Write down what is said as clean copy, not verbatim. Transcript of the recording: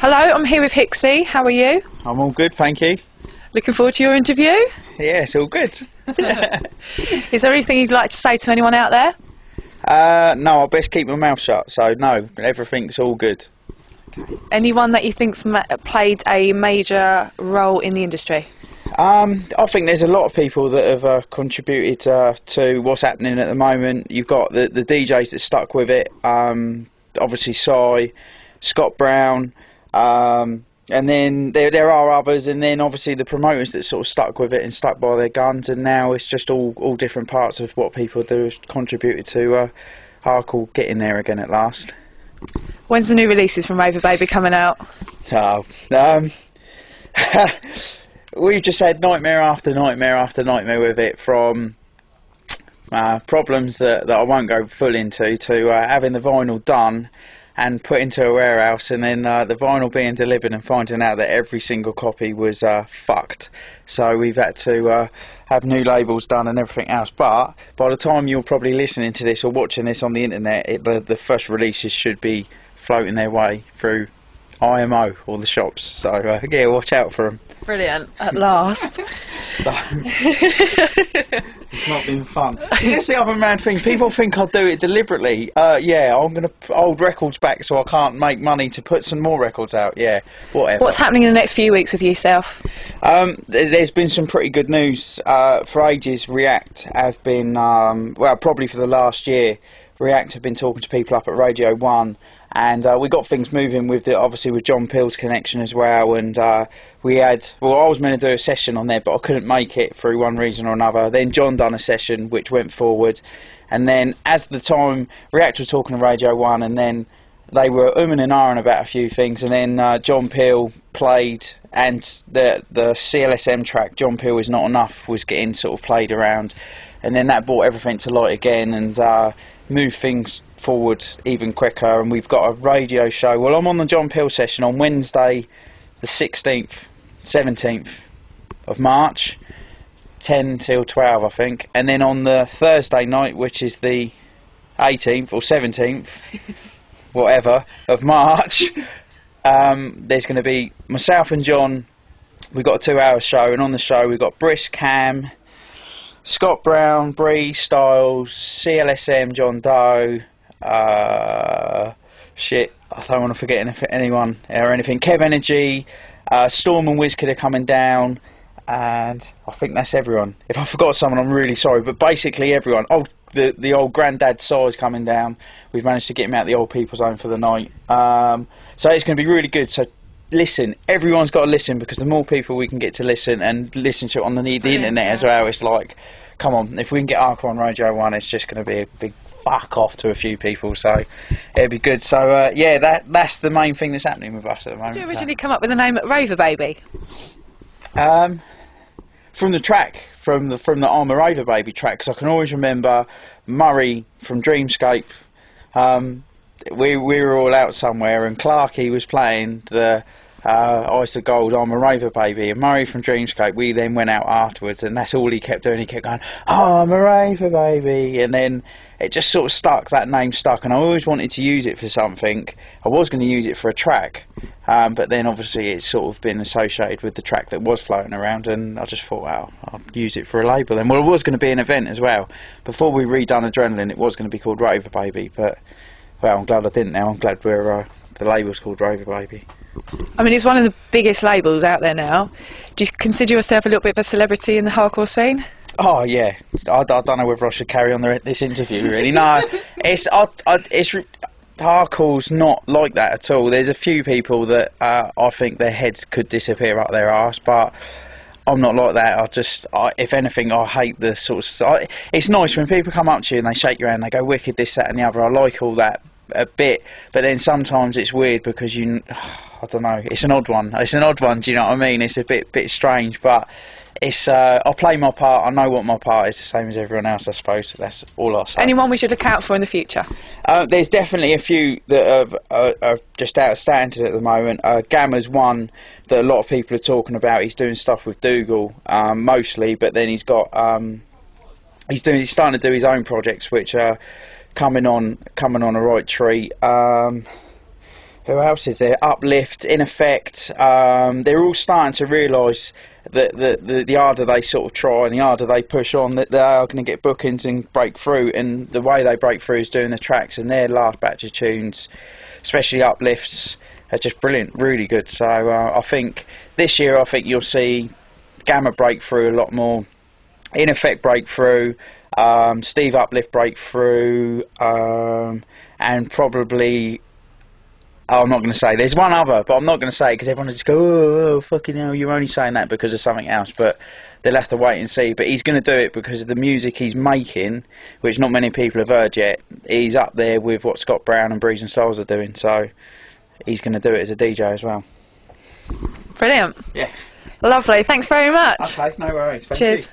Hello, I'm here with Hixxy. How are you? I'm all good, thank you. Looking forward to your interview. Yeah, it's all good. Is there anything you'd like to say to anyone out there? No, I'll best keep my mouth shut, so no, everything's all good. Anyone that you think's played a major role in the industry? I think there's a lot of people that have contributed to what's happening at the moment. You've got the DJs that stuck with it, obviously Scott Brown, and then there are others, and then obviously the promoters that sort of stuck with it and stuck by their guns, and now it's just all different parts of what people do has contributed to hardcore getting there again at last. When's the new releases from Raver Baby coming out? We've just had nightmare after nightmare after nightmare with it, from problems that I won't go full into, to having the vinyl done and put into a warehouse, and then the vinyl being delivered and finding out that every single copy was fucked. So we've had to have new labels done and everything else. But by the time you're probably listening to this or watching this on the internet, the first releases should be floating their way through IMO or the shops. So yeah, watch out for them. Brilliant, at last. It's not been fun. See, that's the other mad thing. People think I do it deliberately. Yeah, I'm going to hold records back so I can't make money to put some more records out. Yeah, whatever. What's happening in the next few weeks with yourself? There's been some pretty good news. For ages, React have been, well, probably for the last year, React have been talking to people up at Radio 1. And we got things moving with obviously with John Pill's connection as well, and we had, well, I was meant to do a session on there, but I couldn't make it through one reason or another. Then John done a session which went forward, and then as the time React was talking to Radio 1, and then they were umming and ahhing about a few things, and then John Pill played, and the CLSM track John Pill Is Not Enough was getting sort of played around, and then that brought everything to light again and moved things forward even quicker. And we've got a radio show. Well, I'm on the John Peel session on Wednesday the 16th 17th of March, 10 till 12 I think, and then on the Thursday night, which is the 18th or 17th whatever of March, there's going to be myself and John. We've got a 2-hour show, and on the show we've got Briss, Cam, Scott Brown, Bree, Styles, CLSM, John Doe, shit, I don't want to forget anyone or anything. Kev Energy, Storm and WizKid are coming down, and I think that's everyone. If I forgot someone, I'm really sorry, but basically everyone. Oh, the old granddad Si's coming down. We've managed to get him out the old people's home for the night. So it's going to be really good. So listen, everyone's got to listen, because the more people we can get to listen and listen to it on the internet as well, it's like, come on, if we can get hardcore on Radio 1, it's just going to be a big fuck off to a few people, so it'd be good. So yeah, that's the main thing that's happening with us at the moment. Did you originally come up with the name Raver Baby? From the track, from the I'm a Raver Baby track, because I can always remember Murray from Dreamscape. We were all out somewhere, and Clarkey was playing the Ice of Gold, I'm a Raver Baby, and Murray from Dreamscape, we then went out afterwards, and that's all he kept doing. He kept going, oh, I'm a Raver Baby, and then it just sort of stuck, that name stuck, and I always wanted to use it for something. I was going to use it for a track, but then obviously it's sort of been associated with the track that was floating around, and I just thought, well, I'll use it for a label then. Well, it was going to be an event as well. Before we redone Adrenaline, it was going to be called Raver Baby, but, well, I'm glad I didn't now. I'm glad the label's called Raver Baby. I mean, it's one of the biggest labels out there now. Do you consider yourself a little bit of a celebrity in the hardcore scene? Oh yeah, I don't know whether I should carry on this interview really. No, it's hardcore's not like that at all. There's a few people that I think their heads could disappear up their arse, but I'm not like that. If anything, I hate the sort of. It's nice when people come up to you and they shake your hand, they go wicked, this, that, and the other. I like all that a bit, but then sometimes it's weird because I don't know. It's an odd one. It's an odd one. Do you know what I mean? It's a bit strange, but it's. I play my part. I know what my part is, the same as everyone else, I suppose. That's all I say. Anyone we should look out for in the future? There's definitely a few that are just outstanding at the moment. Gamma's one that a lot of people are talking about. He's doing stuff with Dougal mostly, but then he's got. He's starting to do his own projects, which are coming on a right treat. Who else is there? Uplift, In Effect. They're all starting to realise that the harder they sort of try and the harder they push on, that they are going to get bookings and break through. And the way they break through is doing the tracks, and their last batch of tunes, especially Uplifts, are just brilliant, really good. So I think this year, I think you'll see Gamma break through a lot more, In Effect break through, Steve Uplift break through, and probably, I'm not going to say. There's one other, but I'm not going to say because everyone will just go, oh, fucking hell, you're only saying that because of something else. But they'll have to wait and see. But he's going to do it because of the music he's making, which not many people have heard yet. He's up there with what Scott Brown and Breeze and Souls are doing. So he's going to do it as a DJ as well. Brilliant. Yeah. Lovely. Thanks very much. Okay, no worries. Thank Cheers. you.